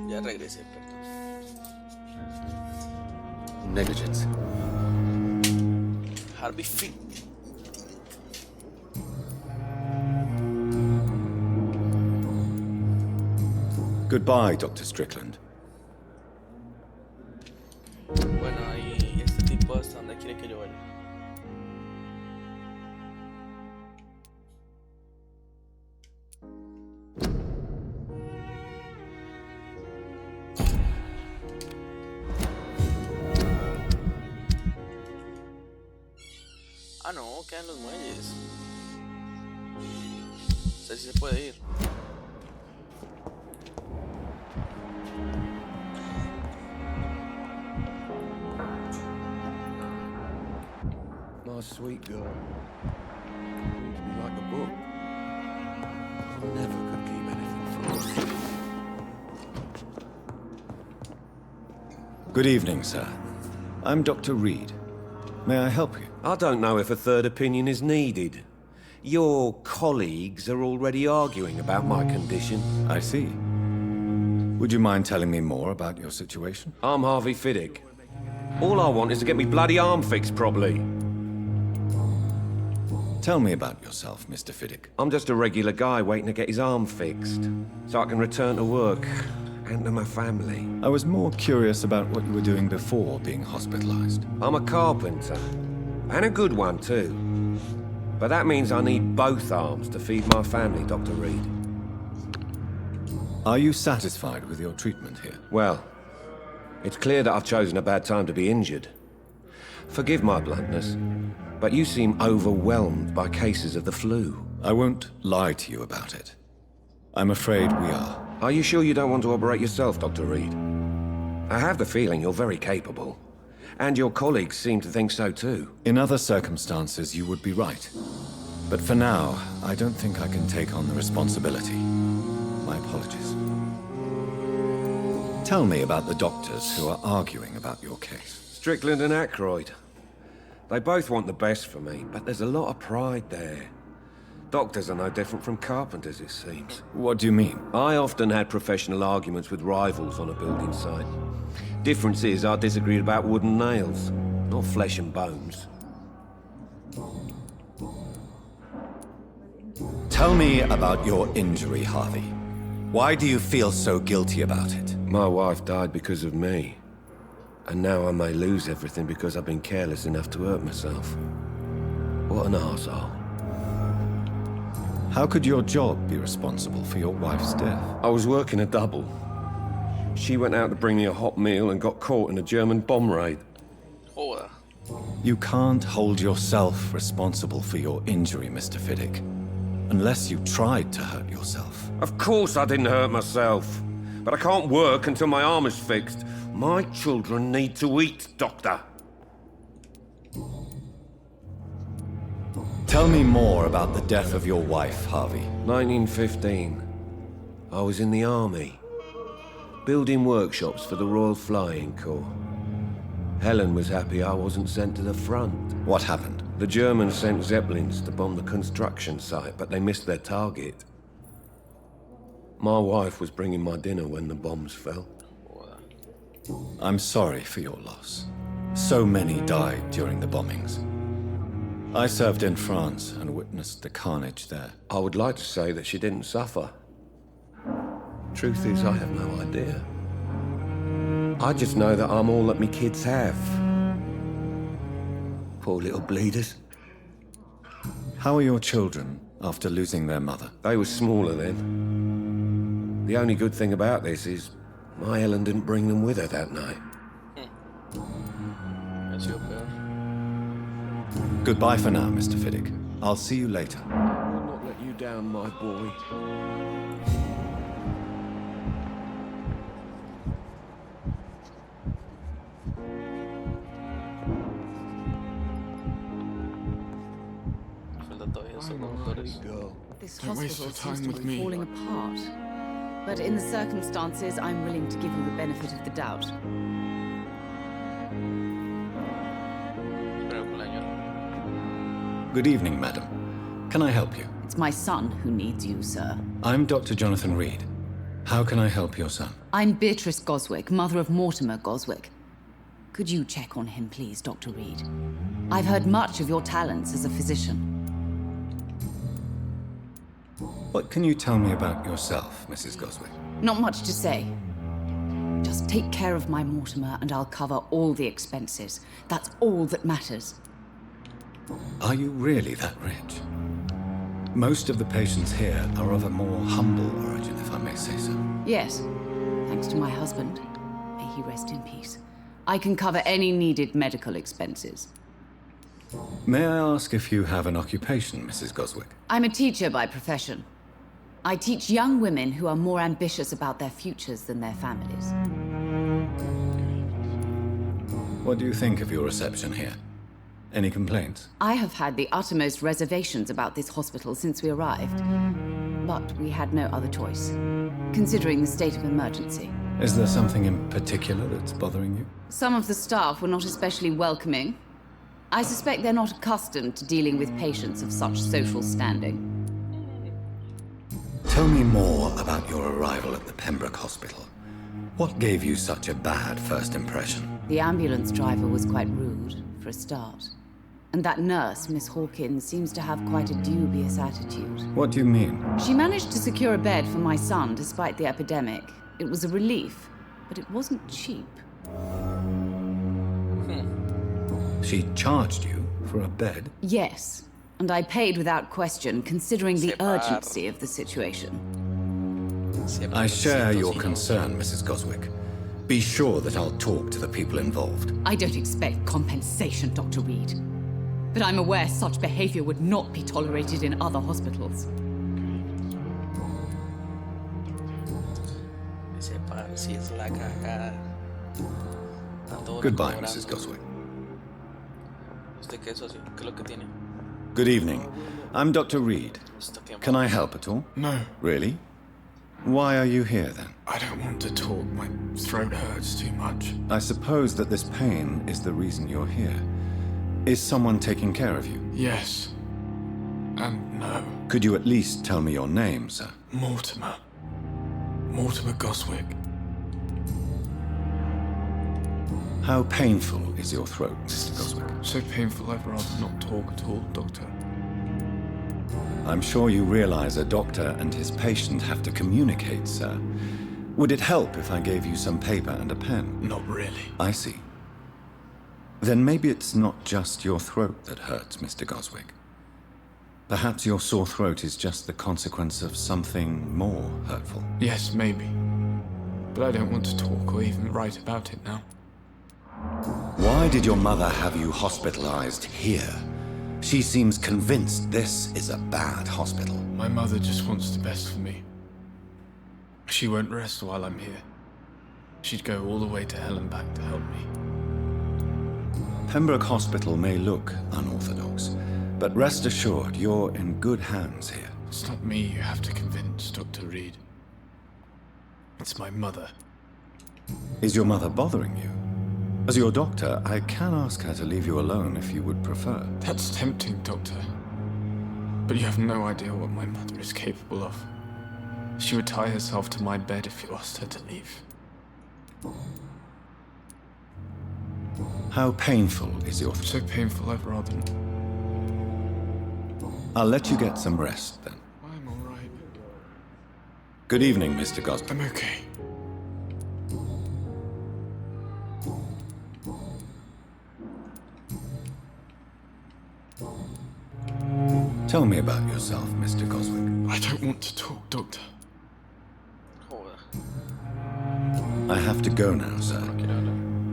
Ya regresé, perdón. Negligence. Harvey Fick. Goodbye, Dr. Strickland. Bueno, ahí este tipo hasta dónde quiere que yo vaya. Ah, no, quedan los muelles. O sea, sí se puede ir. My sweet girl. Reading me like a book. I never could keep anything from her. Good evening, sir. I'm Dr. Reed. May I help you? I don't know if a third opinion is needed. Your colleagues are already arguing about my condition. I see. Would you mind telling me more about your situation? I'm Harvey Fiddick. All I want is to get me bloody arm fixed properly. Tell me about yourself, Mr. Fiddick. I'm just a regular guy waiting to get his arm fixed, so I can return to work and to my family. I was more curious about what you were doing before being hospitalized. I'm a carpenter, and a good one too. But that means I need both arms to feed my family, Dr. Reed. Are you satisfied with your treatment here? Well, it's clear that I've chosen a bad time to be injured. Forgive my bluntness, but you seem overwhelmed by cases of the flu. I won't lie to you about it. I'm afraid we are. Are you sure you don't want to operate yourself, Dr. Reed? I have the feeling you're very capable. And your colleagues seem to think so too. In other circumstances, you would be right. But for now, I don't think I can take on the responsibility. My apologies. Tell me about the doctors who are arguing about your case. Strickland and Aykroyd. They both want the best for me, but there's a lot of pride there. Doctors are no different from carpenters, it seems. What do you mean? I often had professional arguments with rivals on a building site. Difference is I disagreed about wooden nails, not flesh and bones. Tell me about your injury, Harvey. Why do you feel so guilty about it? My wife died because of me. And now I may lose everything because I've been careless enough to hurt myself. What an arsehole. How could your job be responsible for your wife's death? I was working a double. She went out to bring me a hot meal and got caught in a German bomb raid. Joda. You can't hold yourself responsible for your injury, Mr. Fiddick. Unless you tried to hurt yourself. Of course I didn't hurt myself. But I can't work until my arm is fixed. My children need to eat, Doctor. Tell me more about the death of your wife, Harvey. 1915. I was in the army. Building workshops for the Royal Flying Corps. Helen was happy I wasn't sent to the front. What happened? The Germans sent Zeppelins to bomb the construction site, but they missed their target. My wife was bringing my dinner when the bombs fell. I'm sorry for your loss. So many died during the bombings. I served in France and witnessed the carnage there. I would like to say that she didn't suffer. Truth is, I have no idea. I just know that I'm all that me kids have. Poor little bleeders. How are your children after losing their mother? They were smaller then. The only good thing about this is my Helen didn't bring them with her that night. Ha sido peor. Goodbye for now, Mr. Fiddick. I'll see you later. I will not let you down, my boy. Falta todavía dos doctores. This Don't waste hospital your time seems to with be me. falling apart. But in the circumstances, I'm willing to give you the benefit of the doubt. Pero con la señora. Good evening, madam. Can I help you? It's my son who needs you, sir. I'm Dr. Jonathan Reed. How can I help your son? I'm Beatrice Goswick, mother of Mortimer Goswick. Could you check on him, please, Dr. Reed? I've heard much of your talents as a physician. What can you tell me about yourself, Mrs. Goswick? Not much to say. Just take care of my Mortimer and I'll cover all the expenses. That's all that matters. Are you really that rich? Most of the patients here are of a more humble origin, if I may say so. Yes, thanks to my husband. May he rest in peace. I can cover any needed medical expenses. May I ask if you have an occupation, Mrs. Goswick? I'm a teacher by profession. I teach young women who are more ambitious about their futures than their families. What do you think of your reception here? Any complaints? I have had the uttermost reservations about this hospital since we arrived. But we had no other choice, considering the state of emergency. Is there something in particular that's bothering you? Some of the staff were not especially welcoming. I suspect they're not accustomed to dealing with patients of such social standing. Tell me more about your arrival at the Pembroke Hospital. What gave you such a bad first impression? The ambulance driver was quite rude, for a start. And that nurse, Miss Hawkins, seems to have quite a dubious attitude. What do you mean? She managed to secure a bed for my son despite the epidemic. It was a relief, but it wasn't cheap. She charged you for a bed? Yes, and I paid without question, considering the urgency of the situation. I share your concern, Mrs. Goswick. Be sure that I'll talk to the people involved. I don't expect compensation, Dr. Reed. But I'm aware such behavior would not be tolerated in other hospitals. Goodbye, Mrs. Goswick. Good evening. I'm Dr. Reed. Can I help at all? No, Really? Why are you here, then? I don't want to talk. My throat hurts too much. I suppose that this pain is the reason you're here. Is someone taking care of you? Yes. And no. Could you at least tell me your name, sir? Mortimer. Mortimer Goswick. How painful is your throat, Mr. Goswick? So painful I'd rather not talk at all, Doctor. I'm sure you realize a doctor and his patient have to communicate, sir. Would it help if I gave you some paper and a pen? Not really. I see. Then maybe it's not just your throat that hurts, Mr. Goswick. Perhaps your sore throat is just the consequence of something more hurtful. Yes, maybe. But I don't want to talk or even write about it now. Why did your mother have you hospitalized here? She seems convinced this is a bad hospital. My mother just wants the best for me. She won't rest while I'm here. She'd go all the way to hell and back to help me. Pembroke Hospital may look unorthodox, but rest assured you're in good hands here. It's not me you have to convince, Dr. Reed. It's my mother. Is your mother bothering you? As your doctor, I can ask her to leave you alone if you would prefer. That's tempting, Doctor. But you have no idea what my mother is capable of. She would tie herself to my bed if you asked her to leave. How painful is your So painful I'd rather not. I'll let you get some rest then. I'm all right. Good evening, Mr. Goswick. I'm okay. Tell me about yourself, Mr. Goswick. I don't want to talk, Doctor. I have to go now, sir.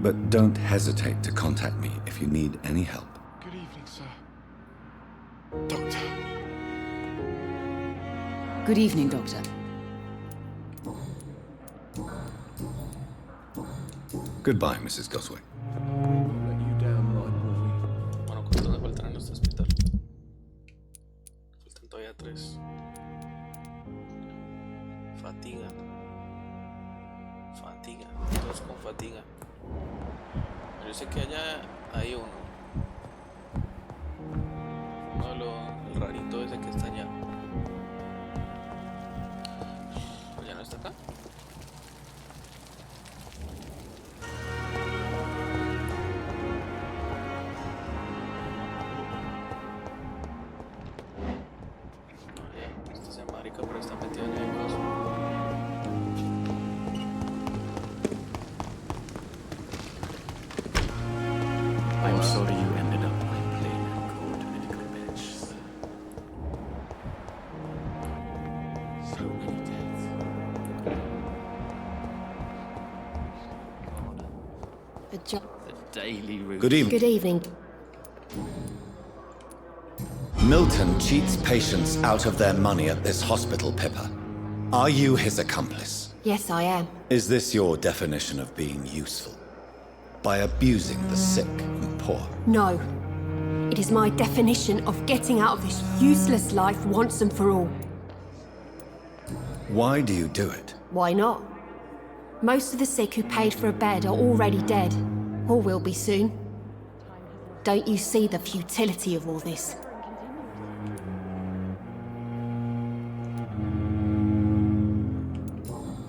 But don't hesitate to contact me if you need any help. Good evening, sir. Doctor. Good evening, Doctor. Goodbye, Mrs. Goswick. Let you down, my boy. Bueno, ¿cuántos me faltan en este hospital? Faltan todavía 3. Fatiga. Fatiga. Todos con fatiga. Pero yo sé que allá hay uno. Uno de los, el rarito ese que está allá. Pues ya no está acá? Este es el marica, pero está metido en el coso. I'm sorry you ended up like plain and cold medical bitch. So many deaths. A Daily routine. Good evening. Good evening. Milton cheats patients out of their money at this hospital, Pippa. Are you his accomplice? Yes, I am. Is this your definition of being useful? By abusing the sick and poor? No. It is my definition of getting out of this useless life once and for all. Why do you do it? Why not? Most of the sick who paid for a bed are already dead, or will be soon. Don't you see the futility of all this?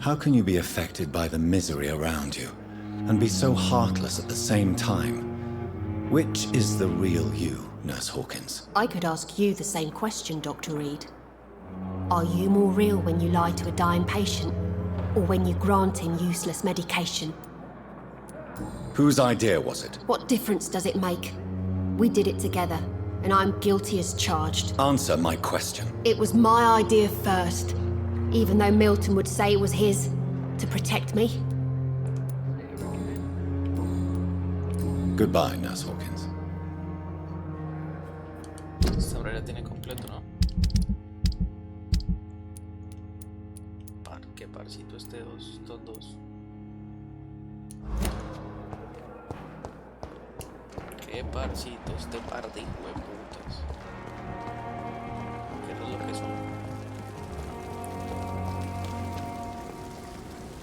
How can you be affected by the misery around you, and be so heartless at the same time? Which is the real you, Nurse Hawkins? I could ask you the same question, Dr. Reed. Are you more real when you lie to a dying patient, or when you grant him useless medication? Whose idea was it? What difference does it make? We did it together, and I'm guilty as charged. Answer my question. It was my idea first, even though Milton would say it was his, to protect me. Goodbye, Nurse Hawkins. Esta hombre ya tiene completo, ¿no? Qué parcito estos dos. Qué parcito este par de hueputas. ¿Qué es lo que son?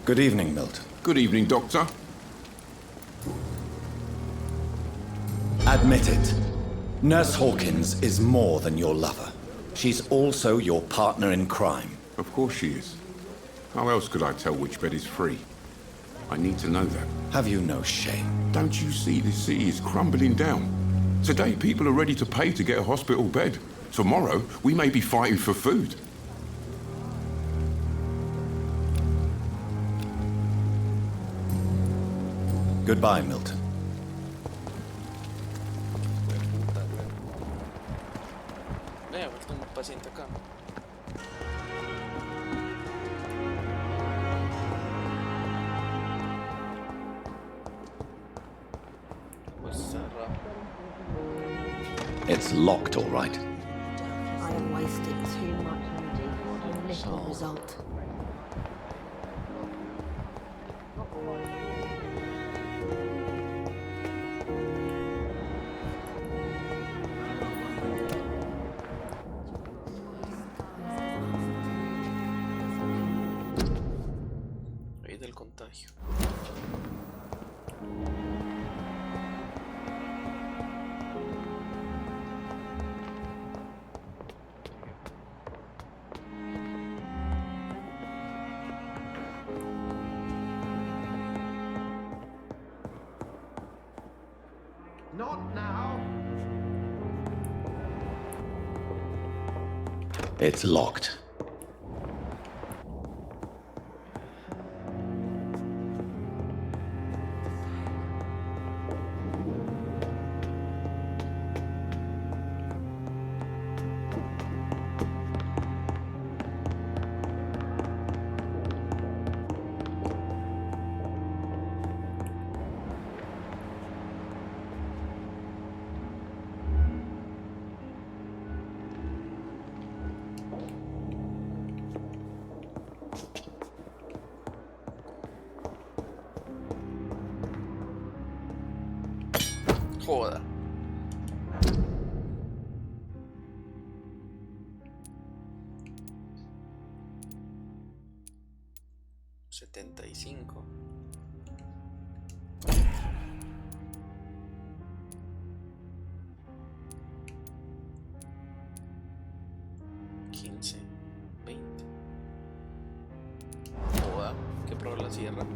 Good evening, Milton. Good evening, Doctor. Admit it. Nurse Hawkins is more than your lover. She's also your partner in crime. Of course she is. How else could I tell which bed is free? I need to know that. Have you no shame? Don't you see this city is crumbling down? Today, people are ready to pay to get a hospital bed. Tomorrow, we may be fighting for food. Goodbye, Milton. Hueputa, vea, tengo un paciente acá. Pues cerrado. It's locked, all right. I am wasting too much energy on little result. Ahí del contagio. Not now. It's locked. Joda. $75. $15, $20. tierra.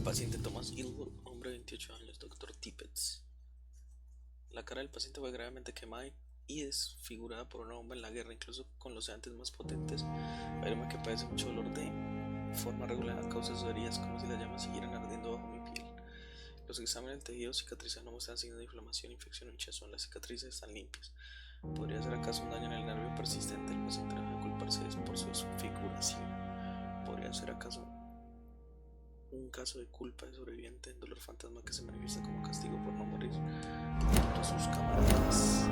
Paciente Thomas Ilwood, hombre de 28 años, doctor Tippets. La cara del paciente fue gravemente quemada y desfigurada por una bomba en la guerra. Incluso con los sedantes más potentes, afirma que padece mucho dolor de forma regular a causa de sus heridas, como si las llamas siguieran ardiendo bajo mi piel. Los exámenes del tejido cicatrizado no muestran signos de inflamación, infección o hinchazón. Las cicatrices están limpias. ¿Podría ser acaso un daño en el nervio persistente? El paciente no debe culparse por su desfiguración. ¿Podría ser acaso un caso de culpa de sobreviviente en dolor fantasma que se manifiesta como castigo por no morir junto a sus camaradas?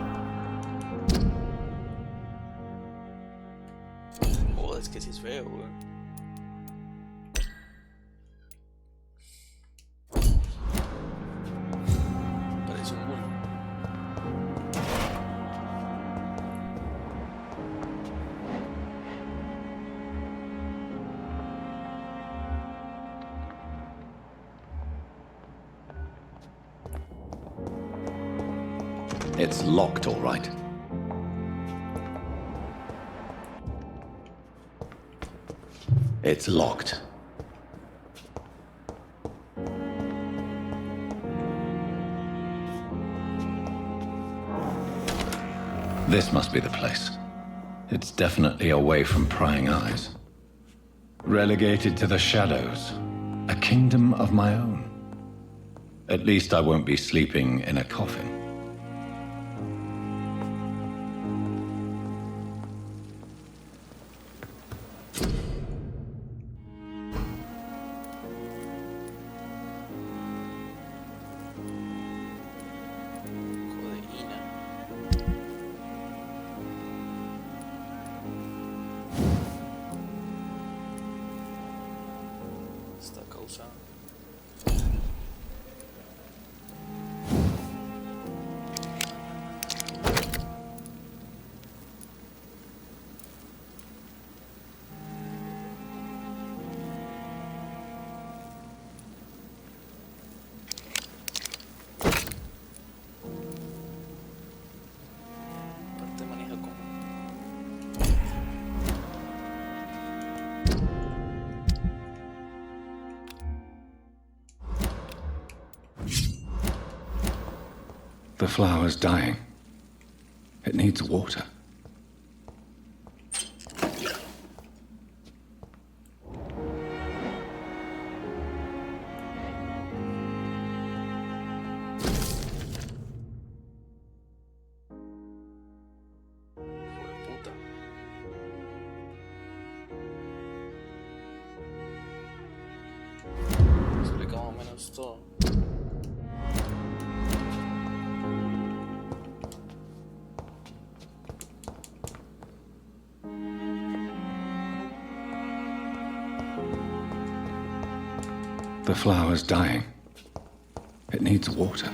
Joder, es que sí es feo, weón. Parece un bulo. It's locked, all right. It's locked. This must be the place. It's definitely away from prying eyes. Relegated to the shadows. A kingdom of my own. At least I won't be sleeping in a coffin. Está causando. Parte maneja como The flower's dying. It needs water. puta. Explica más o menos todo. The flower's dying. It needs water.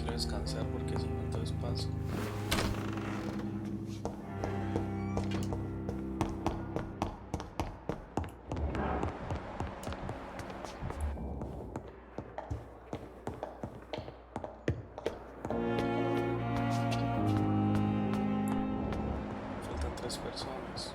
quiero descansar porque si no entonces paso. Faltan 3 personas.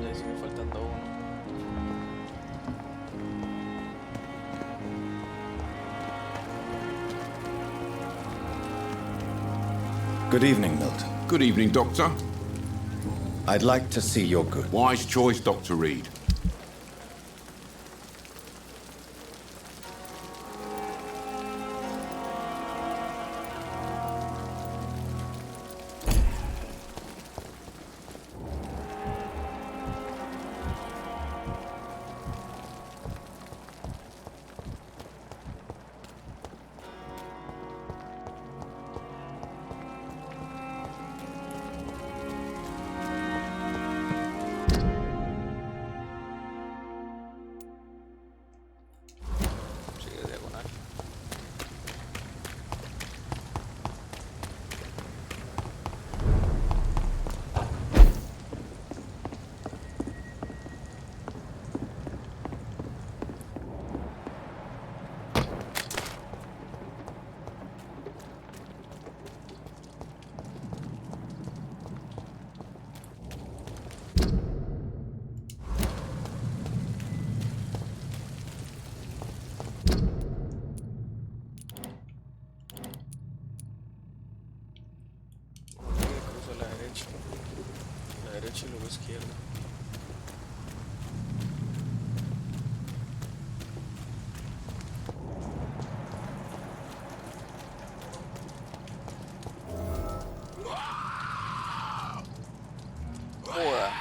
Ya sigue faltando uno. Good evening, Milton. Good evening, Doctor. I'd like to see your goods. Wise choice, Dr. Reed. Sigue diagonal. Cruzo a la derecha y luego izquierda. Joda.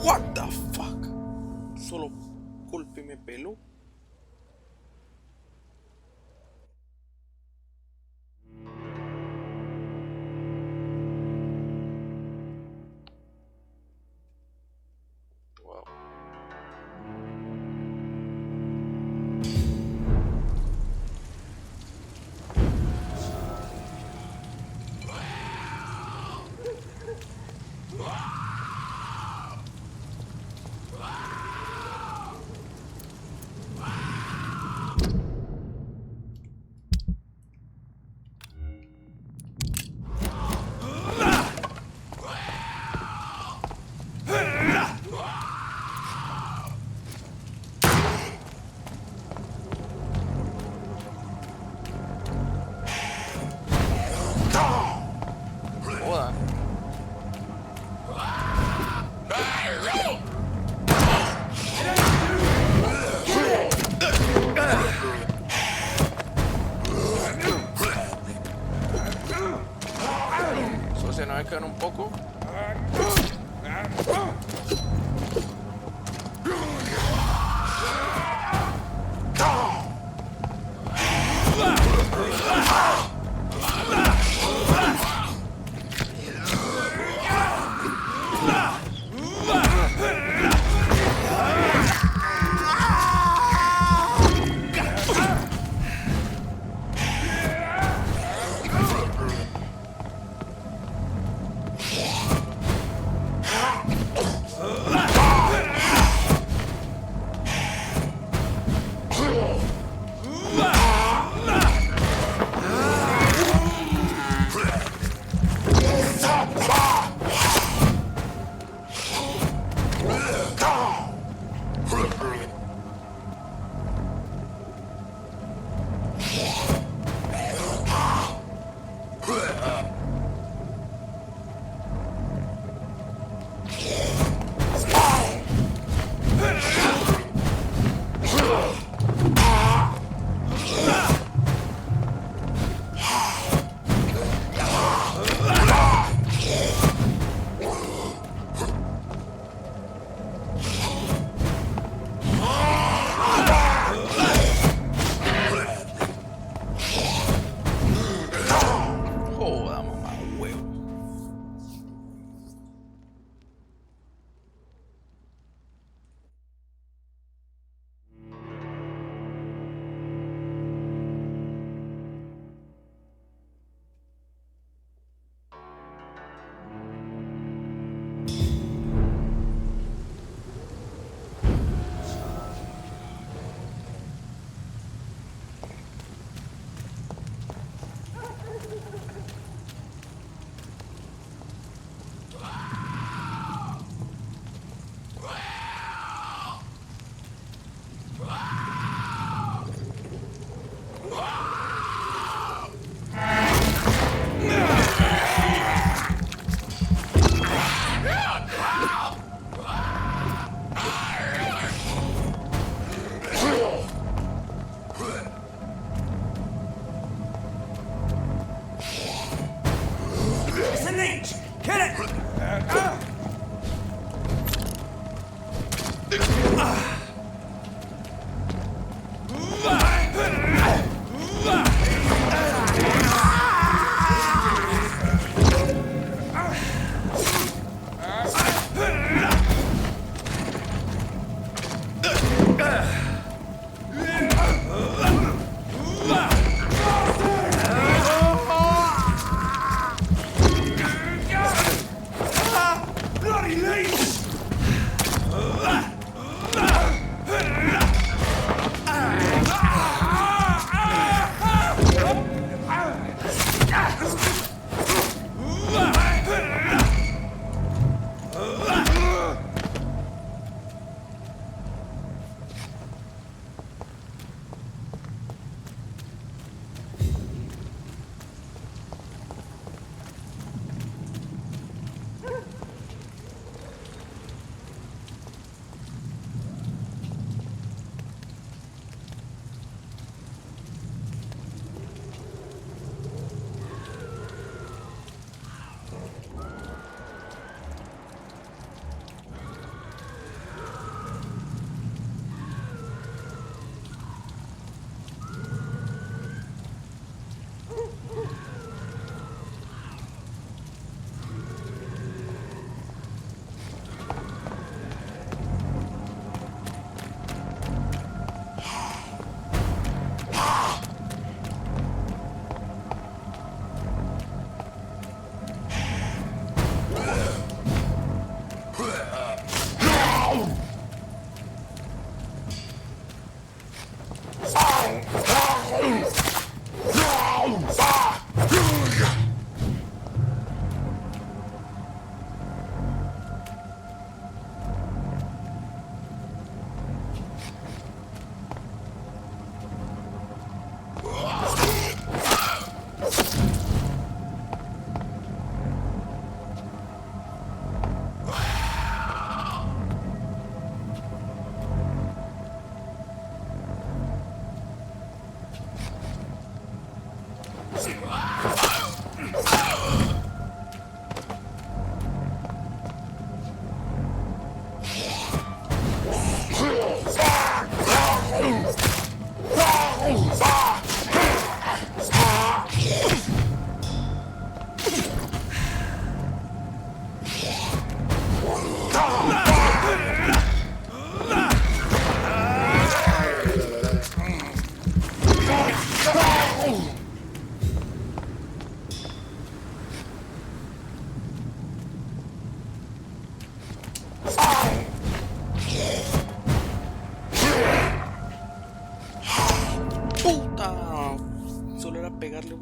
What the fuck? Solo golpe me peló. Wow. Joda. Eso se nos va a quedar un poco. Joda, mamá, huevo.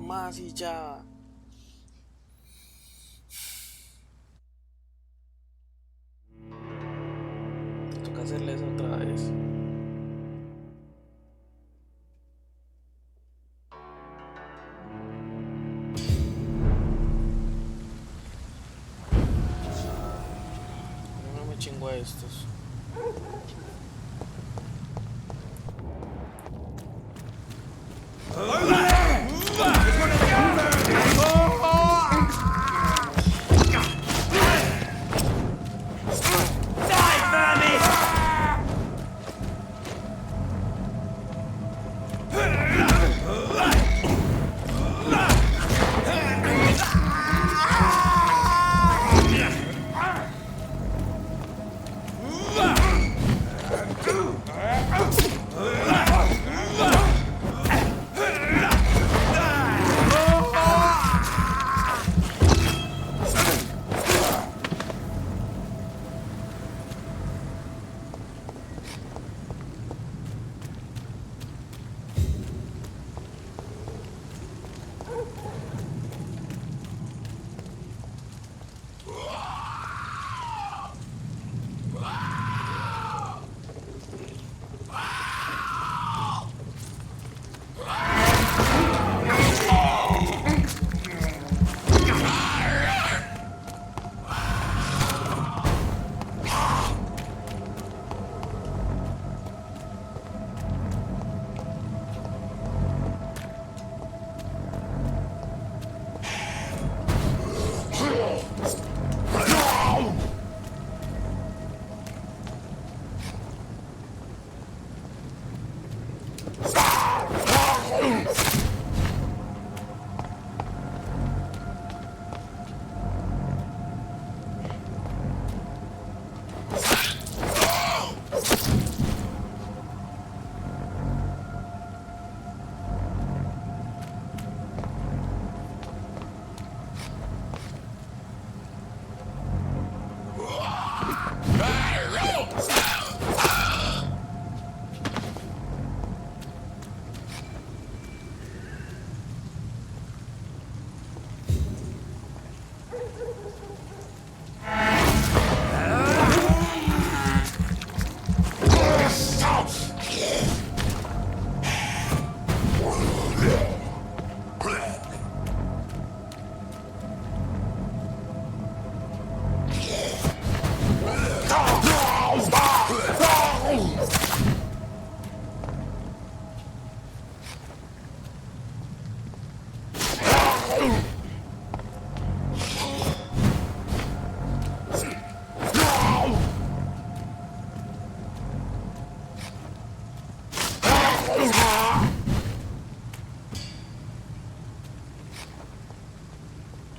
Más y ya. Toca hacerle eso otra vez. No me chingo a estos.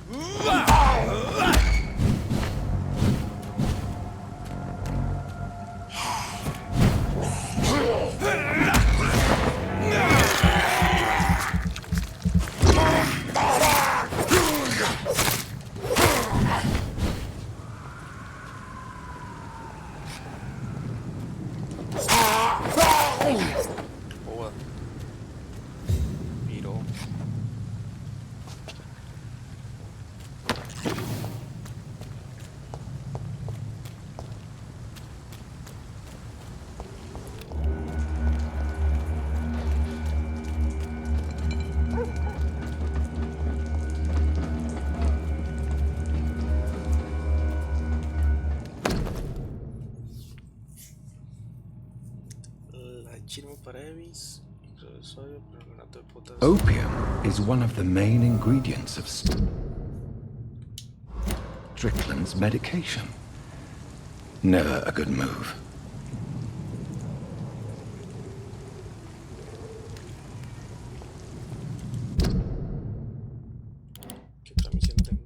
Boa. Mirou. Opium is one of the main ingredients of Strickland's medication. Never a good move. ¿Qué otra misión tengo?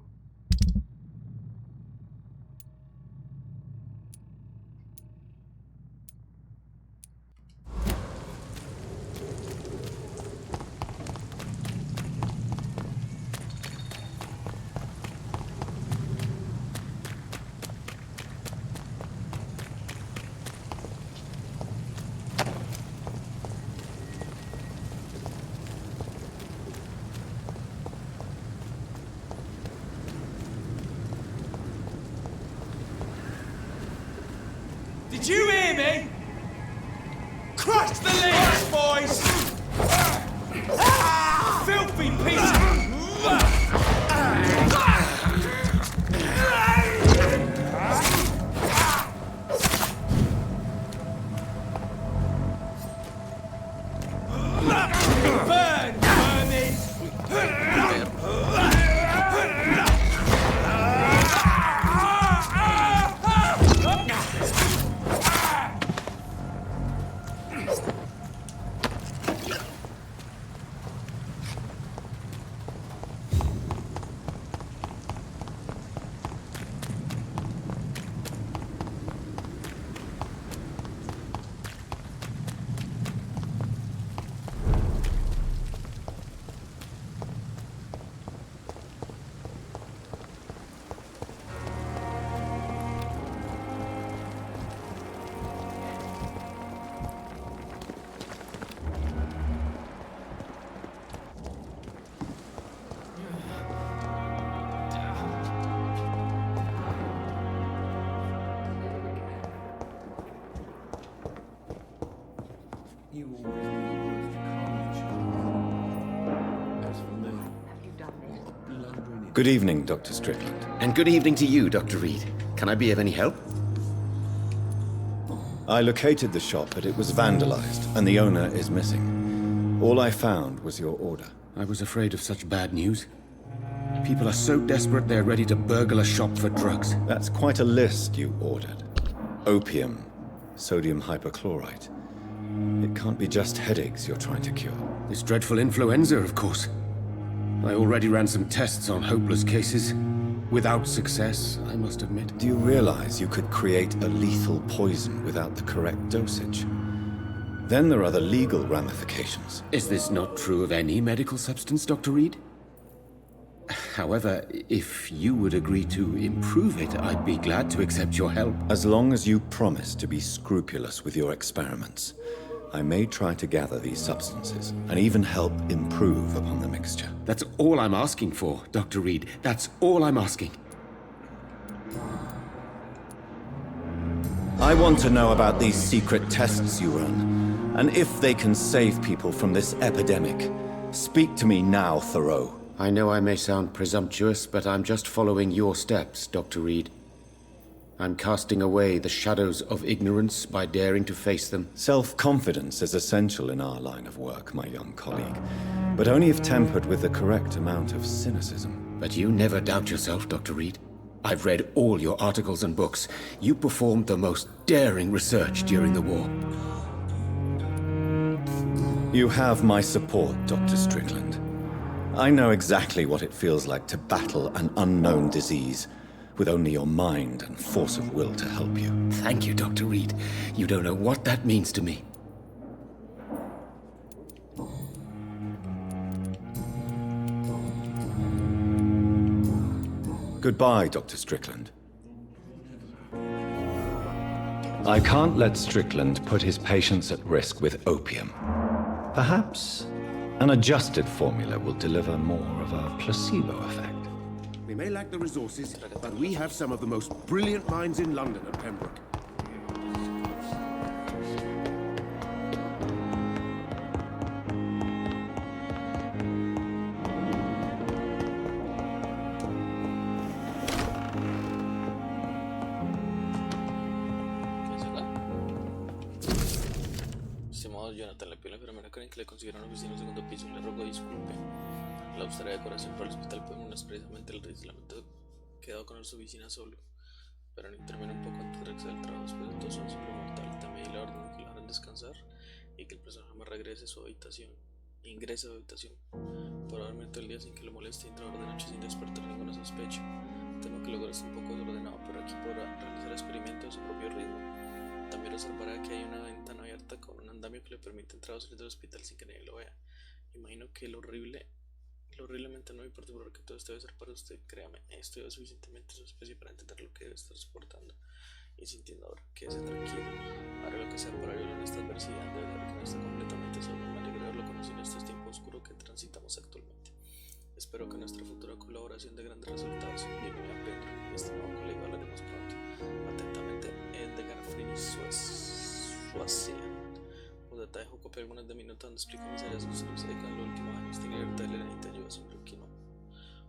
Did you hear me? Crush the leaves, boys! Filthy piece! Burn, vermin! Good evening, Dr. Strickland. And good evening to you, Dr. Reed. Can I be of any help? I located the shop, but it was vandalized, and the owner is missing. All I found was your order. I was afraid of such bad news. People are so desperate they're ready to burgle a shop for drugs. That's quite a list you ordered. Opium, sodium hypochlorite. It can't be just headaches you're trying to cure. This dreadful influenza, of course. I already ran some tests on hopeless cases. Without success, I must admit. Do you realize you could create a lethal poison without the correct dosage? Then there are the legal ramifications. Is this not true of any medical substance, Dr. Reed? However, if you would agree to improve it, I'd be glad to accept your help. As long as you promise to be scrupulous with your experiments, I may try to gather these substances and even help improve upon the mixture. That's all I'm asking for, Dr. Reed. That's all I'm asking. I want to know about these secret tests you run, and if they can save people from this epidemic. Speak to me now, Thoreau. I know I may sound presumptuous, but I'm just following your steps, Dr. Reed. I'm casting away the shadows of ignorance by daring to face them. Self-confidence is essential in our line of work, my young colleague, but only if tempered with the correct amount of cynicism. But you never doubt yourself, Dr. Reed. I've read all your articles and books. You performed the most daring research during the war. You have my support, Dr. Strickland. I know exactly what it feels like to battle an unknown disease with only your mind and force of will to help you. Thank you, Dr. Reed. You don't know what that means to me. Goodbye, Dr. Strickland. I can't let Strickland put his patients at risk with opium. Perhaps an adjusted formula will deliver more of a placebo effect. We may lack the resources, but we have some of the most brilliant minds in London at Pembroke. Jonathan le pidió a la enfermera Karen que le consiguiera una oficina en el segundo piso. Le rogó disculpe. La austera decoración para el hospital Pueblo no es precisamente el aislamiento quedado con su oficina solo, pero no interviene un poco antes de regresar al trabajo después de todo su ansible mortal. También le orden de que la hagan descansar y que el personaje me regrese a su habitación. Ingrese a su habitación. Por haberme todo el día sin que lo moleste y entrar de noche sin despertar ninguna sospecha. Temo que logro estar un poco desordenado, pero aquí podrá realizar experimentos a su propio ritmo. También observará que hay una ventana abierta con un andamio que le permite entrar o salir del hospital sin que nadie lo vea. Imagino que lo horriblemente no me particular que todo esto debe ser para usted. Créame, estoy suficientemente su especie para entender lo que debe estar soportando y sintiendo ahora. Quédese tranquilo, haré lo que sea para ayudarlo en esta adversidad. Debe saber que no está completamente solo. Me alegra haberlo conocido en este tiempo oscuro que transitamos actualmente. Espero que nuestra futura colaboración dé grandes resultados. Bienvenido a Pedro, mi estimado colega, hablaremos pronto. Atentamente, Edgar Suacia. Os dejo copia algunas de mi nota donde explico mis hallazgos en los últimos años. Tiene libertad y le necesita ayuda, siempre que no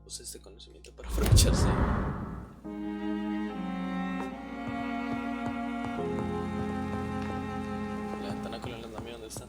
use este conocimiento para aprovecharse. La ventana con el andamio, ¿dónde está?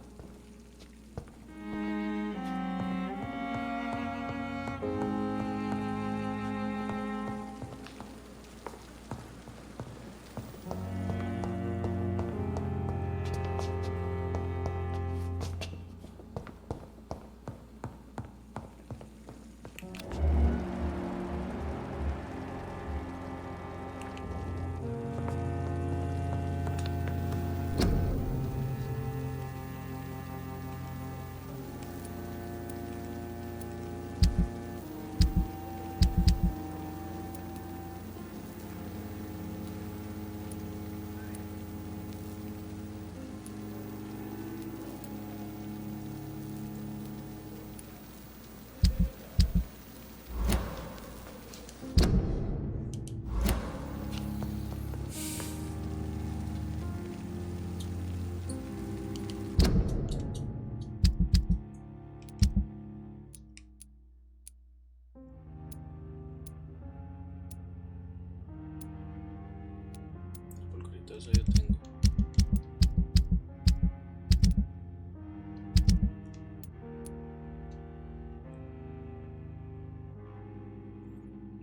Eso yo tengo.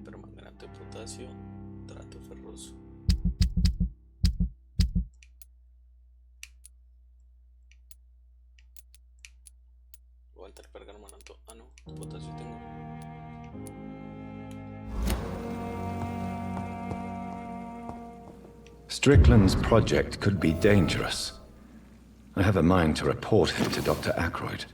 Permanganato de potasio, trato ferroso. Aguanta el permanganato. Ah, no, potasio tengo. Strickland's project could be dangerous. I have a mind to report him to Dr. Ackroyd.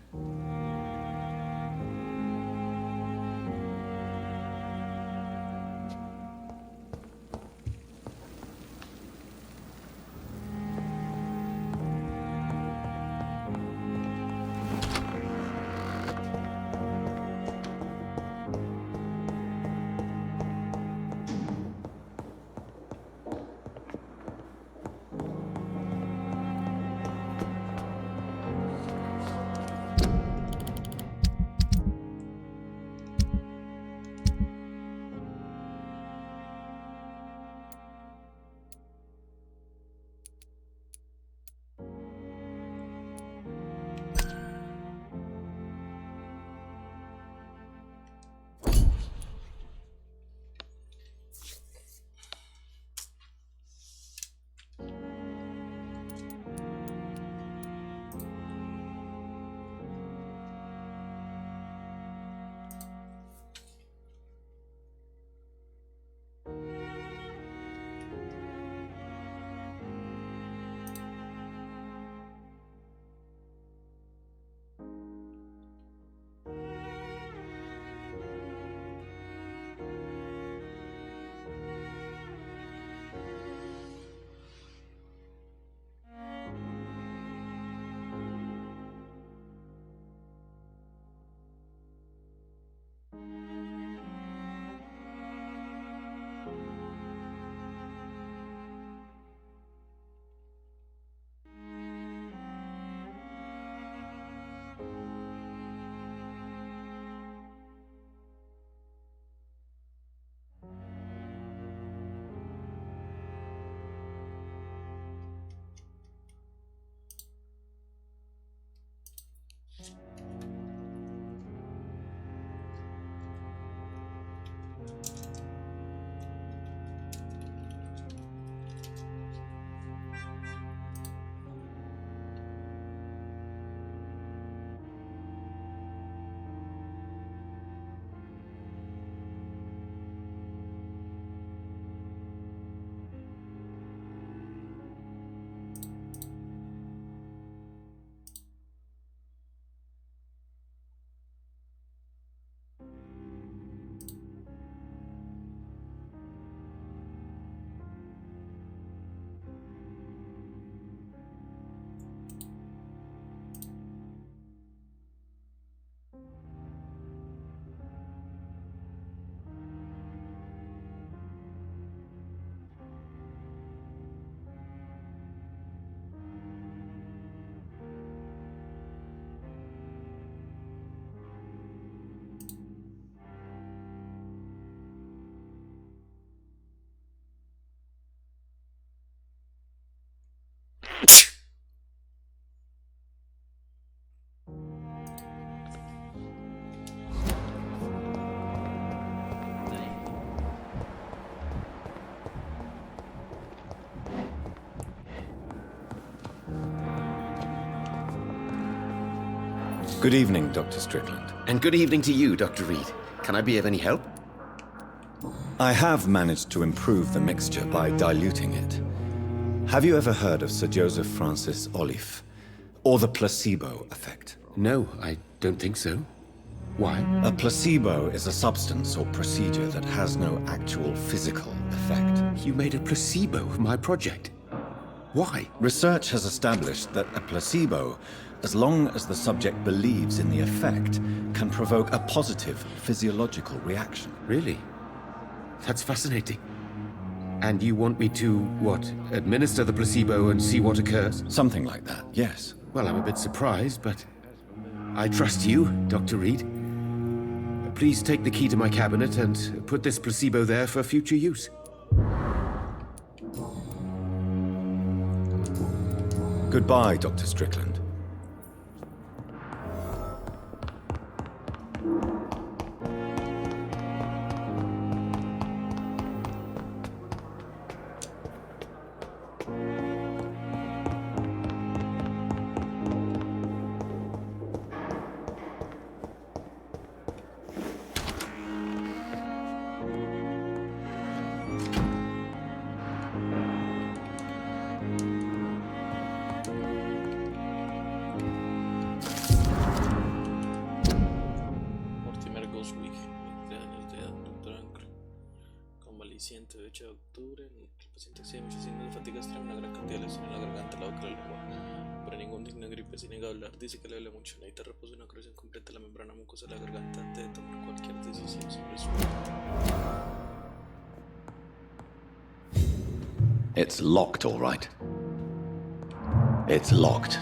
Good evening, Dr. Strickland. And good evening to you, Dr. Reed. Can I be of any help? I have managed to improve the mixture by diluting it. Have you ever heard of Sir Joseph Francis Olive, or the placebo effect? No, I don't think so. Why? A placebo is a substance or procedure that has no actual physical effect. You made a placebo of my project. Why? Research has established that a placebo, as long as the subject believes in the effect, can provoke a positive physiological reaction. Really? That's fascinating. And you want me to, what, administer the placebo and see what occurs? Something like that, yes. Well, I'm a bit surprised, but I trust you, Dr. Reed. Please take the key to my cabinet and put this placebo there for future use. Goodbye, Dr. Strickland. Convaleciente, 8 de octubre. El paciente exhibe muchos signos de fatiga extrema, una gran cantidad de lesión en la garganta, la boca y la lengua, pero ningún signo de gripe, se niega a hablar, dice que le duele mucho, necesita reposo y una corrección completa de la membrana mucosa de la garganta antes de tomar cualquier decisión sobre su vida. It's locked, all right. It's locked.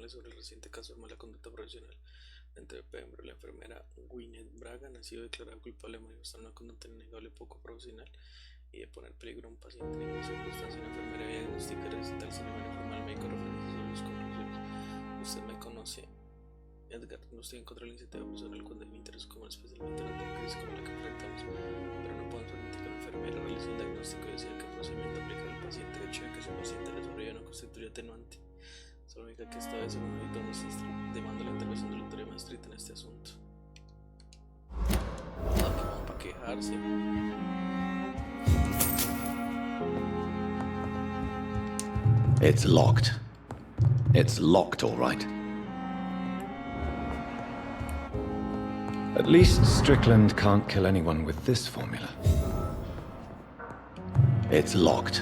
Sobre el reciente caso de mala conducta profesional entre Pembro, la enfermera Gwyneth Braga, ha sido declarada culpable de manifestar una conducta innegable poco profesional y de poner en peligro a un paciente en ninguna circunstancia. La enfermera debe diagnosticar y recetar el síndrome informal médico referencias sobre sus conclusiones. Usted me conoce, Edgar. No estoy en contra de la iniciativa personal cuando hay interés como especialmente en la crisis como la que enfrentamos, pero no podemos permitir que la enfermera realice un diagnóstico y decida qué procedimiento aplicar al paciente. El hecho de que su paciente le sobreviva no constituye atenuante. Solo indica que esta vez el auditor nos demanda la intervención de la autoridad más estricta en este asunto. Para quejarse. It's locked. It's locked, all right. At least Strickland can't kill anyone with this formula. It's locked.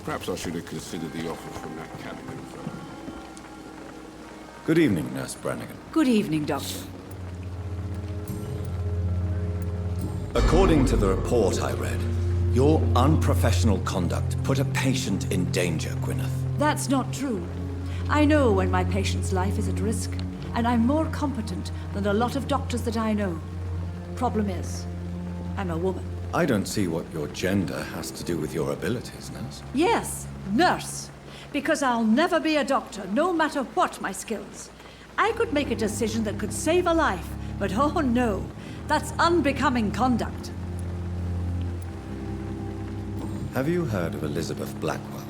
Perhaps I should have considered the offer from that cabin info. Good evening, Nurse Brannigan. Good evening, Doctor. According to the report I read, your unprofessional conduct put a patient in danger, Gwyneth. That's not true. I know when my patient's life is at risk, and I'm more competent than a lot of doctors that I know. Problem is, I'm a woman. I don't see what your gender has to do with your abilities, nurse. Yes, nurse. Because I'll never be a doctor, no matter what my skills. I could make a decision that could save a life, but oh no, that's unbecoming conduct. Have you heard of Elizabeth Blackwell?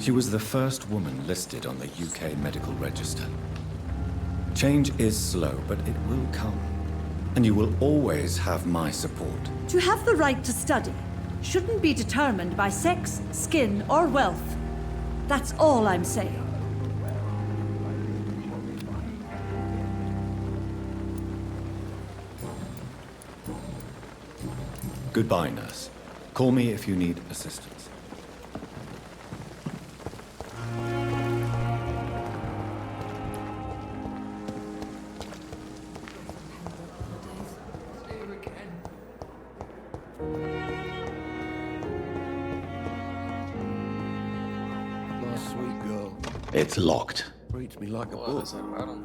She was the first woman listed on the UK medical register. Change is slow, but it will come. And you will always have my support. To have the right to study shouldn't be determined by sex, skin, or wealth. That's all I'm saying. Goodbye, nurse. Call me if you need assistance. sweet girl. It's locked. Reads me like a Oh, book. la cerraron.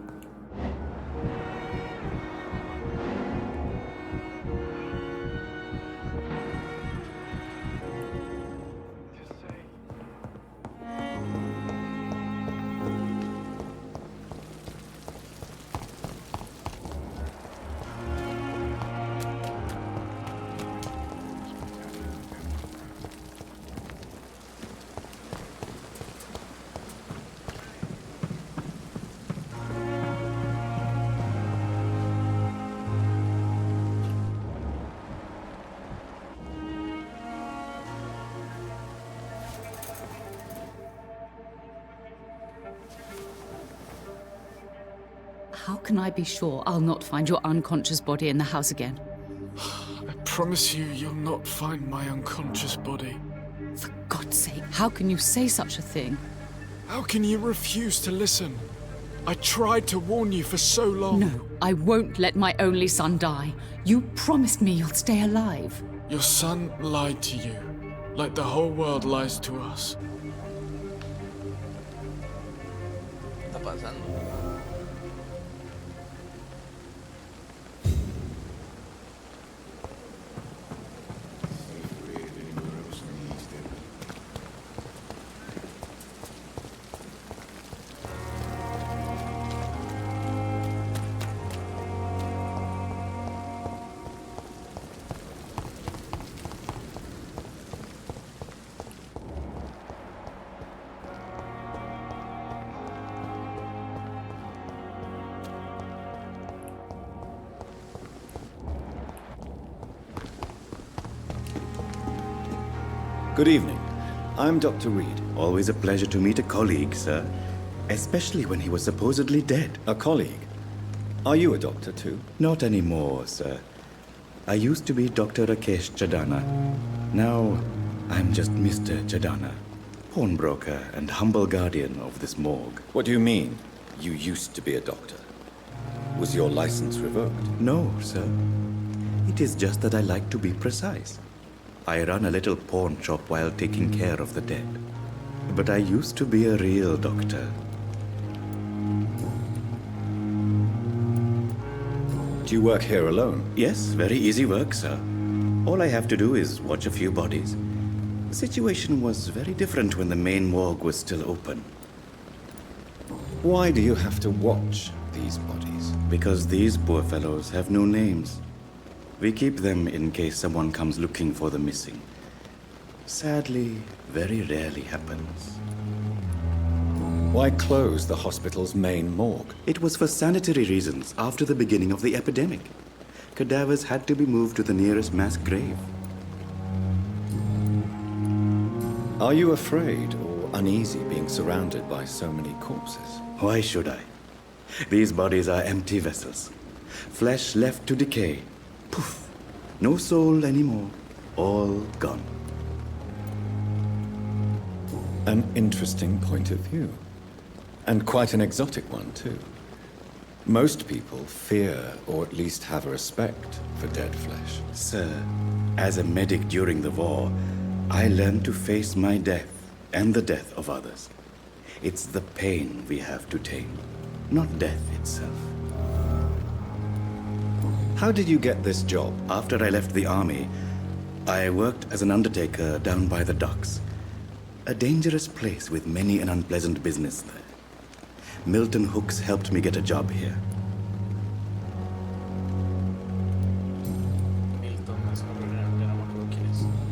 How can I be sure I'll not find your unconscious body in the house again? I promise you, you'll not find my unconscious body. For God's sake, how can you say such a thing? How can you refuse to listen? I tried to warn you for so long. No, I won't let my only son die. You promised me you'll stay alive. Your son lied to you, like the whole world lies to us. ¿Qué está pasando? Good evening. I'm Dr. Reed. Always a pleasure to meet a colleague, sir. Especially when he was supposedly dead. A colleague? Are you a doctor too? Not anymore, sir. I used to be Dr. Rakesh Chadana. Now, I'm just Mr. Chadana, pawnbroker and humble guardian of this morgue. What do you mean, you used to be a doctor? Was your license revoked? No, sir. It is just that I like to be precise. I run a little pawn shop while taking care of the dead. But I used to be a real doctor. Do you work here alone? Yes, very easy work, sir. All I have to do is watch a few bodies. The situation was very different when the main morgue was still open. Why do you have to watch these bodies? Because these poor fellows have no names. We keep them in case someone comes looking for the missing. Sadly, very rarely happens. Why close the hospital's main morgue? It was for sanitary reasons after the beginning of the epidemic. Cadavers had to be moved to the nearest mass grave. Are you afraid or uneasy being surrounded by so many corpses? Why should I? These bodies are empty vessels. Flesh left to decay. Poof! No soul anymore. All gone. An interesting point of view. And quite an exotic one, too. Most people fear, or at least have a respect, for dead flesh. Sir, as a medic during the war, I learned to face my death and the death of others. It's the pain we have to tame, not death itself. How did you get this job? After I left the army, I worked as an undertaker down by the docks. A dangerous place with many an unpleasant business there. Milton Hooks helped me get a job here.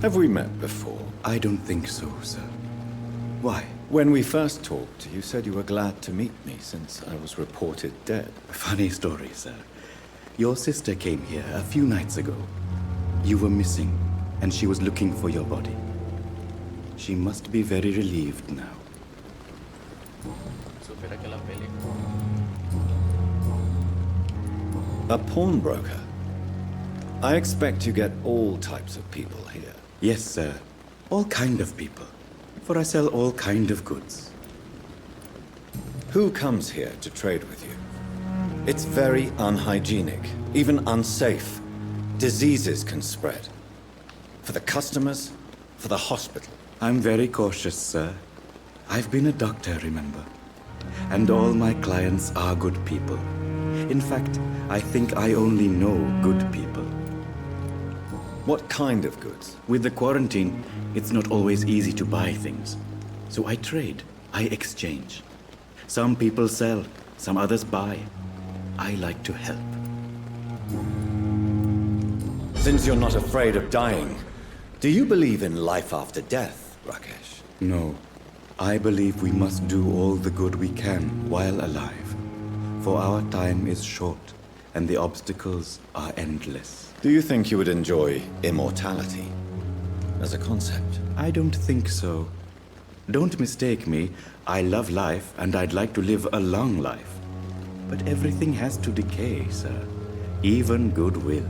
Have we met before? I don't think so, sir. Why? When we first talked, you said you were glad to meet me since I was reported dead. Funny story, sir. Your sister came here a few nights ago. You were missing, and she was looking for your body. She must be very relieved now. A pawnbroker? I expect you get all types of people here. Yes, sir. All kind of people. For I sell all kind of goods. Who comes here to trade with you? It's very unhygienic, even unsafe. Diseases can spread. For the customers, for the hospital. I'm very cautious, sir. I've been a doctor, remember? And all my clients are good people. In fact, I think I only know good people. What kind of goods? With the quarantine, it's not always easy to buy things. So I trade, I exchange. Some people sell, some others buy. I like to help. Since you're not afraid of dying, do you believe in life after death, Rakesh? No. I believe we must do all the good we can while alive. For our time is short, and the obstacles are endless. Do you think you would enjoy immortality as a concept? I don't think so. Don't mistake me. I love life, and I'd like to live a long life. But everything has to decay, sir. Even goodwill.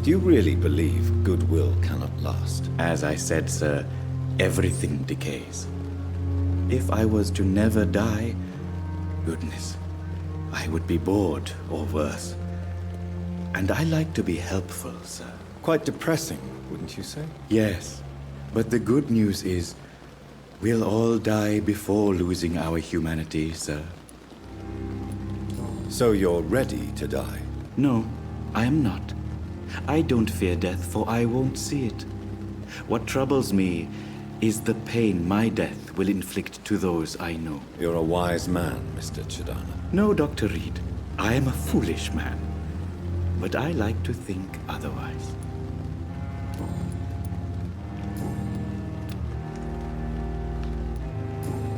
Do you really believe goodwill cannot last? As I said, sir, everything decays. If I was to never die, goodness, I would be bored or worse. And I like to be helpful, sir. Quite depressing, wouldn't you say? Yes, but the good news is we'll all die before losing our humanity, sir. So you're ready to die? No, I am not. I don't fear death, for I won't see it. What troubles me is the pain my death will inflict to those I know. You're a wise man, Mr. Chidana. No, Dr. Reed. I am a foolish man. But I like to think otherwise.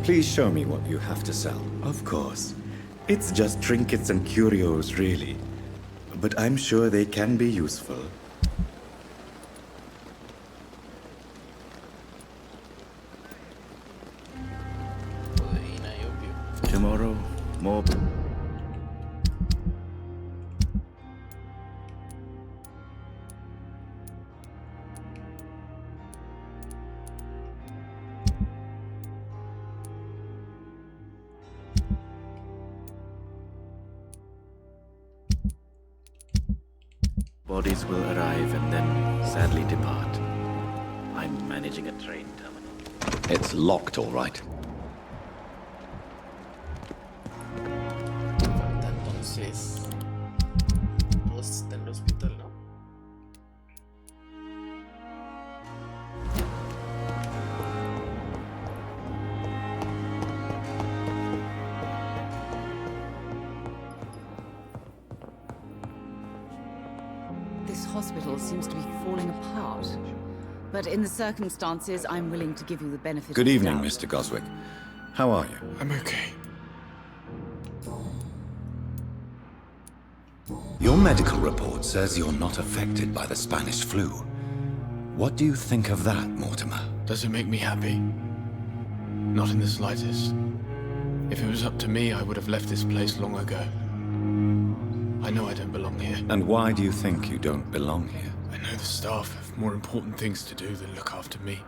Please show me what you have to sell. Of course. It's just trinkets and curios, really. But I'm sure they can be useful. Tomorrow, more... Bodies will arrive and then sadly depart. I'm managing a train terminal. It's locked, all right. Entonces, todos están en el hospital, ¿no? This hospital seems to be falling apart. But in the circumstances, I'm willing to give you the benefit Good of the evening, doubt. Mr. Goswick. How are you? I'm okay. Your medical report says you're not affected by the Spanish flu. What do you think of that, Mortimer? Does it make me happy? Not in the slightest. If it was up to me, I would have left this place long ago. I know I don't belong here. And why do you think you don't belong here? I know the staff have more important things to do than look after me.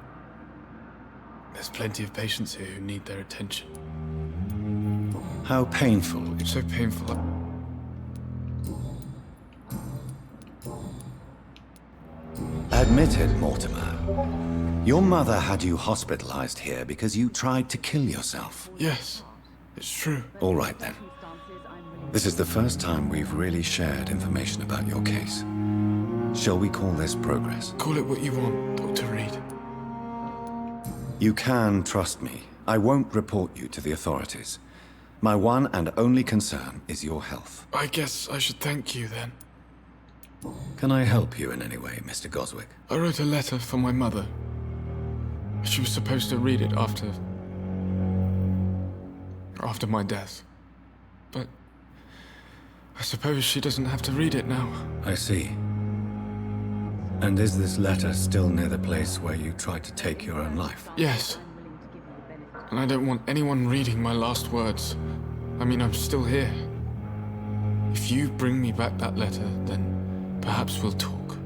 There's plenty of patients here who need their attention. How painful. It's so painful. Admit it, Mortimer. Your mother had you hospitalized here because you tried to kill yourself. Yes, it's true. All right, then. This is the first time we've really shared information about your case. Shall we call this progress? Call it what you want, Dr. Reed. You can trust me. I won't report you to the authorities. My one and only concern is your health. I guess I should thank you, then. Can I help you in any way, Mr. Goswick? I wrote a letter for my mother. She was supposed to read it after my death. But I suppose she doesn't have to read it now. I see. And is this letter still near the place where you tried to take your own life? Yes. And I don't want anyone reading my last words. I mean, I'm still here. If you bring me back that letter, then perhaps we'll talk.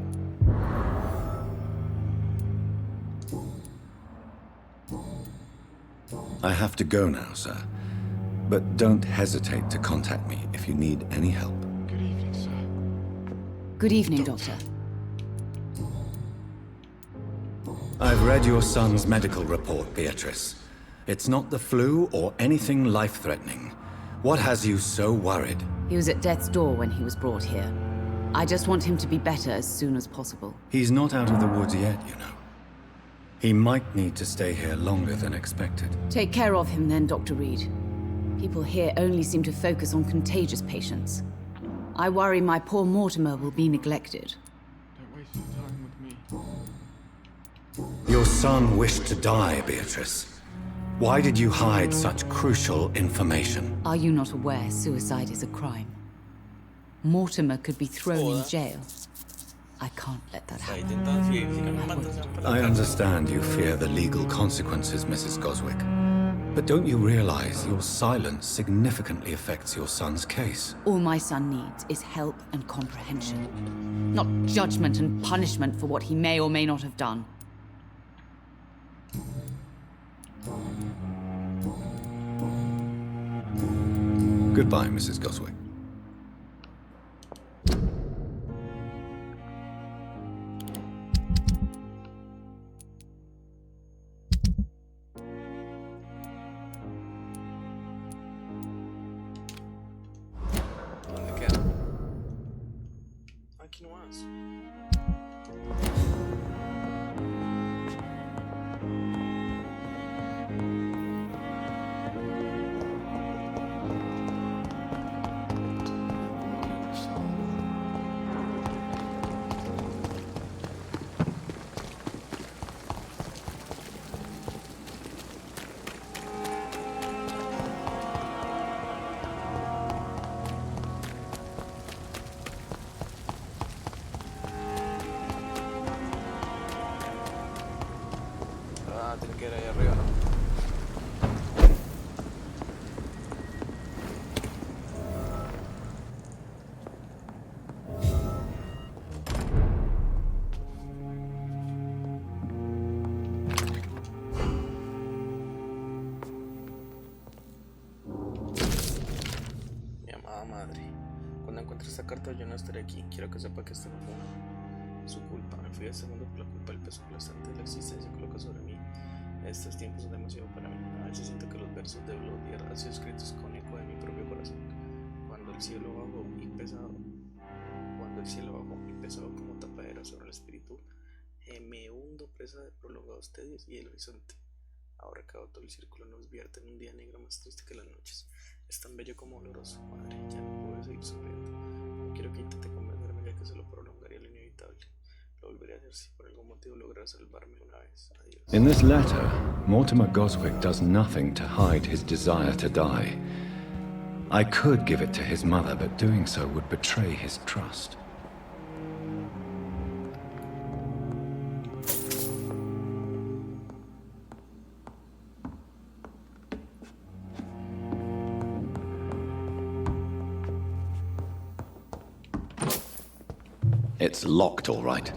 I have to go now, sir. But don't hesitate to contact me if you need any help. Good evening, sir. Good evening, Doctor. I've read your son's medical report, Beatrice. It's not the flu or anything life-threatening. What has you so worried? He was at death's door when he was brought here. I just want him to be better as soon as possible. He's not out of the woods yet, you know. He might need to stay here longer than expected. Take care of him then, Dr. Reed. People here only seem to focus on contagious patients. I worry my poor Mortimer will be neglected. Don't waste your time with me. Your son wished to die, Beatrice. Why did you hide such crucial information? Are you not aware suicide is a crime? Mortimer could be thrown in jail. I can't let that happen. I understand you fear the legal consequences, Mrs. Goswick. But don't you realize your silence significantly affects your son's case? All my son needs is help and comprehension. Not judgment and punishment for what he may or may not have done. Goodbye, Mrs. Goswick. ¿Dónde queda? Aquí nomás. Tiene que ir ahí arriba, ¿no? Mi amada madre, cuando encuentre esta carta yo no estaré aquí. Quiero que sepa que esto no fue su culpa. Me fui a este mundo por la culpa del peso aplastante de la existencia que coloca sobre mí. Estos tiempos son demasiado para mí. A veces siento que los versos de Bloodier han sido escritos con eco de mi propio corazón. Cuando el cielo bajó y pesado como tapadera sobre el espíritu, me hundo presa de prolongados tedios y el horizonte. Ahora que todo el círculo nos vierte en un día negro más triste que las noches. Es tan bello como doloroso, madre. Ya no puedo seguir sufriendo. No quiero que intente convencerme ya que se lo prolongaría lo inevitable. Lo volveré a hacer si por algún motivo lograra salvarme una vez. Adiós. In this letter, Mortimer Goswick does nothing to hide his desire to die. I could give it to his mother, but doing so would betray his trust. It's locked, all right.